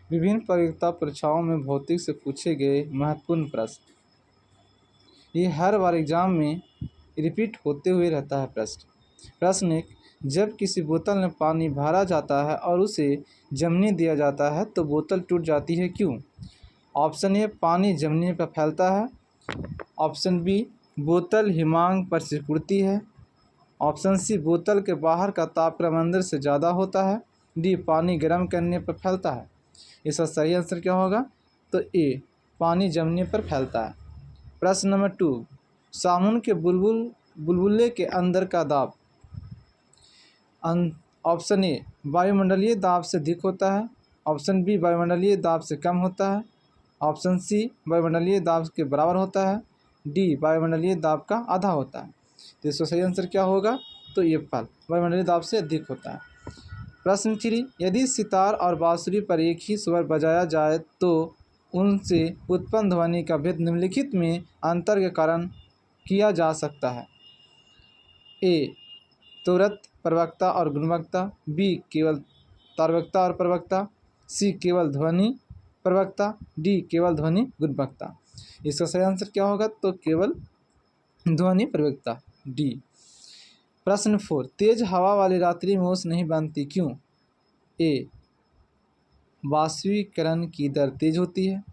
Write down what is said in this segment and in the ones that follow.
विभिन्न प्रतियोगिता परीक्षाओं में भौतिक से पूछे गए महत्वपूर्ण प्रश्न। ये हर बार एग्जाम में रिपीट होते हुए रहता है। प्रश्न एक, जब किसी बोतल में पानी भरा जाता है और उसे जमने दिया जाता है तो बोतल टूट जाती है, क्यों? ऑप्शन ए, पानी जमने पर फैलता है। ऑप्शन बी, बोतल हिमांक पर सिकुड़ती है। ऑप्शन सी, बोतल के बाहर का तापक्रम अंदर से ज़्यादा होता है। डी, पानी गर्म करने पर फैलता है। इसका सही आंसर क्या होगा? तो ए, पानी जमने पर फैलता है। प्रश्न नंबर 2, साबुन के बुलबुले के अंदर का दाब। ऑप्शन ए, वायुमंडलीय दाब से अधिक होता है। ऑप्शन बी, वायुमंडलीय दाब से कम होता है। ऑप्शन सी, वायुमंडलीय दाब के बराबर होता है। डी, वायुमंडलीय दाब का आधा होता है। तो इसका सही आंसर क्या होगा? तो ये फल वायुमंडलीय दाब से अधिक होता है। प्रश्न 3, यदि सितार और बांसुरी पर एक ही स्वर बजाया जाए तो उनसे उत्पन्न ध्वनि का भेद निम्नलिखित में अंतर के कारण किया जा सकता है। ए, तुरंत प्रवक्ता और गुणवक्ता। बी, केवल तारवक्ता और प्रवक्ता। सी, केवल ध्वनि प्रवक्ता। डी, केवल ध्वनि गुणवक्ता। इसका सही आंसर क्या होगा? तो केवल ध्वनि प्रवक्ता, डी। प्रश्न 4, तेज हवा वाली रात्रि में ओस नहीं बनती, क्यों? ए, वाष्पीकरण की दर तेज होती है।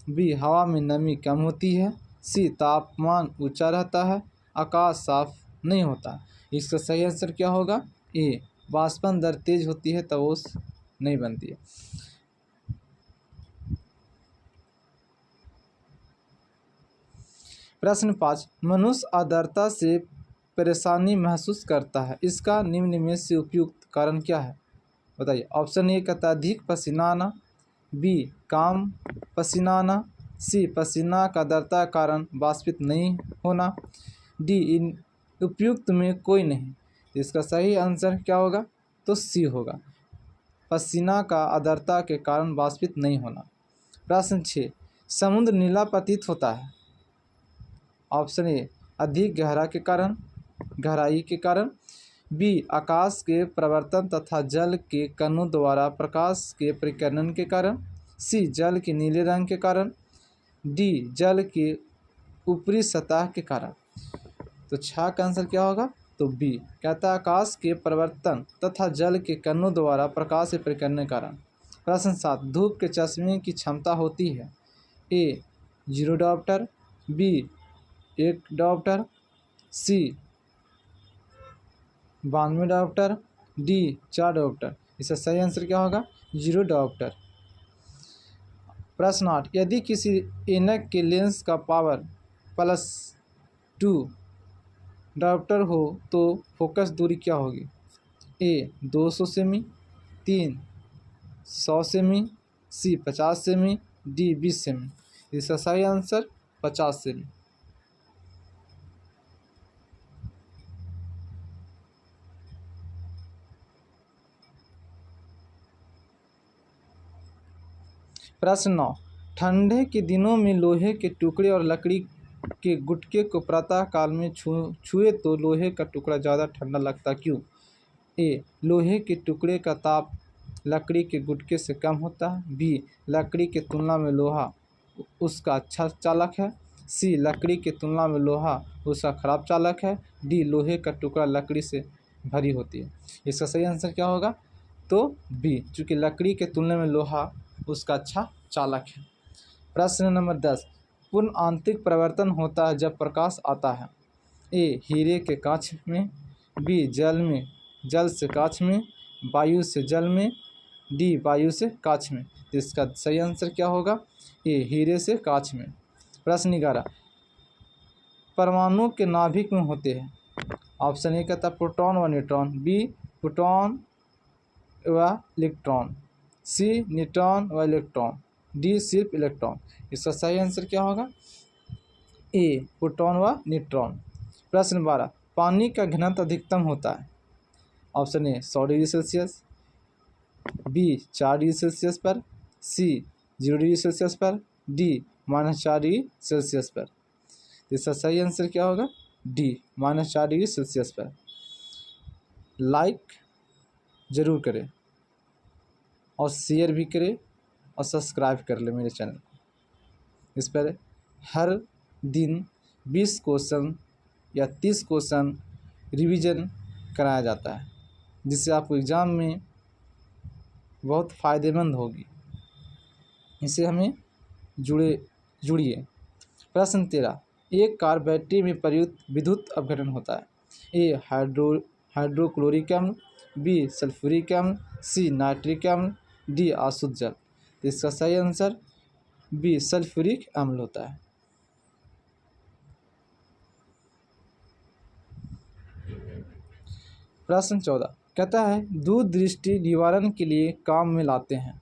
बी, हवा में नमी कम होती है। सी, तापमान ऊंचा रहता है। आकाश साफ नहीं होता। इसका सही आंसर क्या होगा? ए, वाष्पन दर तेज होती है तो ओस नहीं बनती है। प्रश्न 5, मनुष्य आर्द्रता से परेशानी महसूस करता है, इसका निम्न में से उपयुक्त कारण क्या है? बताइए। ऑप्शन ए, अत्यधिक पसीना आना। बी, काम पसीना आना। सी, पसीना का आर्द्रता के कारण वाष्पित नहीं होना। डी, इन उपयुक्त में कोई नहीं। इसका सही आंसर क्या होगा? तो सी होगा, पसीना का आर्द्रता के कारण वाष्पित नहीं होना। प्रश्न 6, समुद्र नीला प्रतीत होता है। ऑप्शन ए, अधिक गहराई के कारण। बी, आकाश के प्रवर्तन तथा जल के कणों द्वारा प्रकाश के परिकरण के कारण। सी, जल के नीले रंग के कारण। डी, जल के ऊपरी सतह के कारण। तो 6 का आंसर क्या होगा? तो बी, कहता है आकाश के परिवर्तन तथा जल के कणों द्वारा प्रकाश के परिकरण के कारण। प्रश्न 7, धूप के चश्मे की क्षमता होती है। A, 0 dioptre. B, 1 dioptre. C, 92 dioptre. D, 4 dioptre. इसका सही आंसर क्या होगा? 0 डायोप्टर। प्रश्न 8, यदि किसी ऐनक के लेंस का पावर +2 डायोप्टर हो तो फोकस दूरी क्या होगी? ए, 200 सेमी। 3, 100 सेमी। सी, 50 सेमी। D, 20 semi. इसका सही आंसर 50 सेमी। प्रश्न 9, ठंडे के दिनों में लोहे के टुकड़े और लकड़ी के गुटके को प्रातः काल में छुए तो लोहे का टुकड़ा ज़्यादा ठंडा लगता, क्यों? ए, लोहे के टुकड़े का ताप लकड़ी के गुटके से कम होता है। बी, लकड़ी के तुलना में लोहा उसका अच्छा चालक है। सी, लकड़ी के तुलना में लोहा उसका खराब चालक है। डी, लोहे का टुकड़ा लकड़ी से भरी होती है। इसका सही आंसर क्या होगा? तो बी, चूँकि लकड़ी के तुलना में लोहा उसका अच्छा चालक है। प्रश्न नंबर 10, पूर्ण आंतरिक परिवर्तन होता है जब प्रकाश आता है। ए, हीरे के कांच में। बी, जल से कांच में। वायु से जल में। डी, वायु से कांच में। तो इसका सही आंसर क्या होगा? ए, हीरे से कांच में। प्रश्न 11, परमाणु के नाभिक में होते हैं। ऑप्शन ए कहता है प्रोटॉन व न्यूट्रॉन। बी, प्रोटॉन व इलेक्ट्रॉन। सी, न्यूट्रॉन व इलेक्ट्रॉन। डी, सिर्फ इलेक्ट्रॉन। इसका सही आंसर क्या होगा? ए, प्रोटॉन व न्यूट्रॉन। प्रश्न 12, पानी का घनत्व अधिकतम होता है। Option A, 100 degree Celsius. B, 4 degree Celsius पर। सी, 0 डिग्री सेल्सियस पर। डी, -4 डिग्री सेल्सियस पर। इसका सही आंसर क्या होगा? डी, -4 डिग्री सेल्सियस पर। लाइक ज़रूर करें और शेयर भी करें और सब्सक्राइब कर ले मेरे चैनल को। इस पर हर दिन 20 क्वेश्चन या 30 क्वेश्चन रिवीजन कराया जाता है, जिससे आपको एग्ज़ाम में बहुत फ़ायदेमंद होगी। इससे हमें जुड़िए। प्रश्न 13, एक कार बैटरी में प्रयुक्त विद्युत अपघटन होता है। ए हाइड्रोक्लोरिक अम्ल, बी सल्फ्यूरिक अम्ल, सी नाइट्रिक अम्ल, डी अशुद्ध जल। तो इसका सही आंसर बी सल्फ्यूरिक अम्ल होता है। प्रश्न 14 कहता है दूर दृष्टि निवारण के लिए काम में लाते हैं।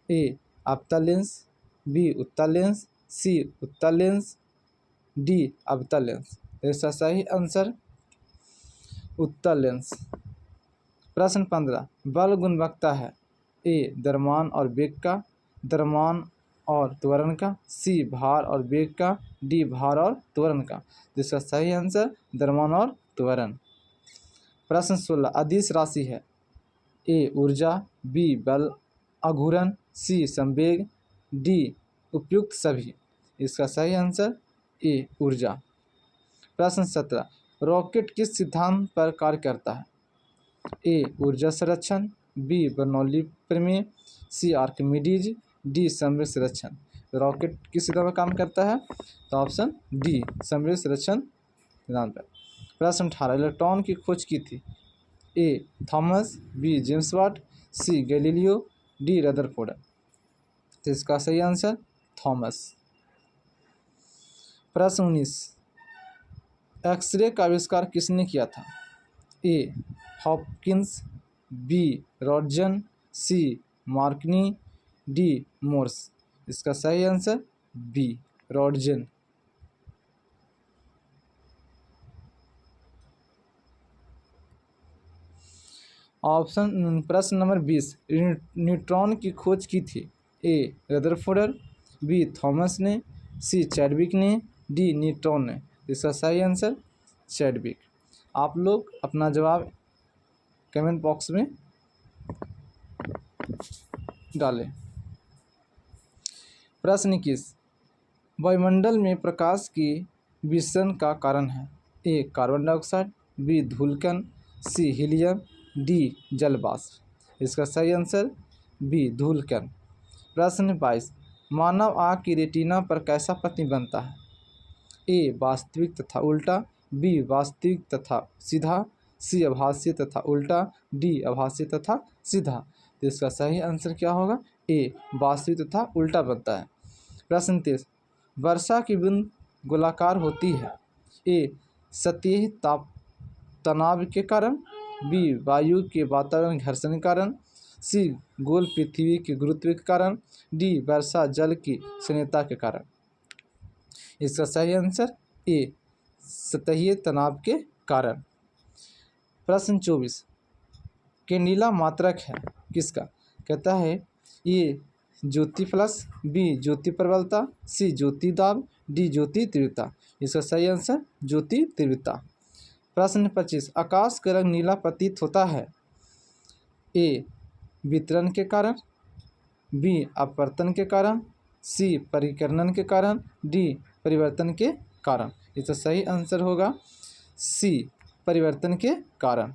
ए अवतल लेंस, बी उत्तल लेंस, सी उत्तल लेंस, डी अवतल लेंस। इसका सही आंसर उत्तल लेंस। प्रश्न 15 बल गुणवत्ता है। ए द्रव्यमान और वेग का, द्रव्यमान और त्वरण का, सी भार और वेग का, डी भार और त्वरण का। जिसका सही आंसर द्रव्यमान और त्वरण। प्रश्न 16 अदिश राशि है। ए ऊर्जा, बी बल आघूर्ण, सी संवेग, डी उपयुक्त सभी। इसका सही आंसर ए ऊर्जा। प्रश्न 17 रॉकेट किस सिद्धांत पर कार्य करता है। ए ऊर्जा संरक्षण, बी बर्नौली प्रमेय, सी आर्किमिडीज, डी संवेग संरक्षण। रॉकेट किस सिद्धांत पर काम करता है, तो ऑप्शन डी संवेग संरक्षण सिद्धांत पर। प्रश्न 18 इलेक्ट्रॉन की खोज की थी। ए थॉमस, बी जेम्स वाट, सी गैलीलियो, डी रदरफोर्ड। तो इसका सही आंसर थॉमस। प्रश्न 19 एक्सरे का आविष्कार किसने किया था। ए हॉपकिंस, बी रॉटजन, सी मार्कनी, डी मोर्स। इसका सही आंसर बी रॉटजन। ऑप्शन प्रश्न नंबर 20 न्यूट्रॉन की खोज की थी। ए रदरफोर्ड, बी थॉमस ने, सी चैडविक ने, डी न्यूट्रॉन ने। इसका सही आंसर चैडविक। आप लोग अपना जवाब कमेंट बॉक्स में डालें। प्रश्न 21 वायुमंडल में प्रकाश की विसरण का कारण है। ए कार्बन डाइऑक्साइड, बी धूलकण, सी हीलियम, डी जल वाष्प। इसका सही आंसर बी धूलकण। प्रश्न 22 मानव आँख की रेटिना पर कैसा प्रतिबिंब बनता है। ए वास्तविक तथा उल्टा, बी वास्तविक तथा सीधा, सी आभासी तथा उल्टा, डी आभासी तथा सीधा। तो इसका सही आंसर क्या होगा, ए वास्तविक तथा उल्टा बनता है। प्रश्न 23 वर्षा की बूंद गोलाकार होती है। ए सतही तनाव के कारण, बी वायु के वातावरण घर्षण के कारण, सी गोल पृथ्वी के गुरुत्व के कारण, डी वर्षा जल की संयोजकता के कारण। इसका सही आंसर ए सतही तनाव के कारण। प्रश्न 24 कैंडिला मात्रक है किसका। कहता है ए ज्योति फ्लक्स, बी ज्योति प्रबलता, सी ज्योति दाब, डी ज्योति तीव्रता। इसका सही आंसर ज्योति तीव्रता। प्रश्न 25 आकाश का रंग नीला प्रतीत होता है। ए वितरण के कारण, बी अपवर्तन के कारण, सी परिकर्णन के कारण, डी परिवर्तन के कारण। इसका सही आंसर होगा सी परिवर्तन के कारण।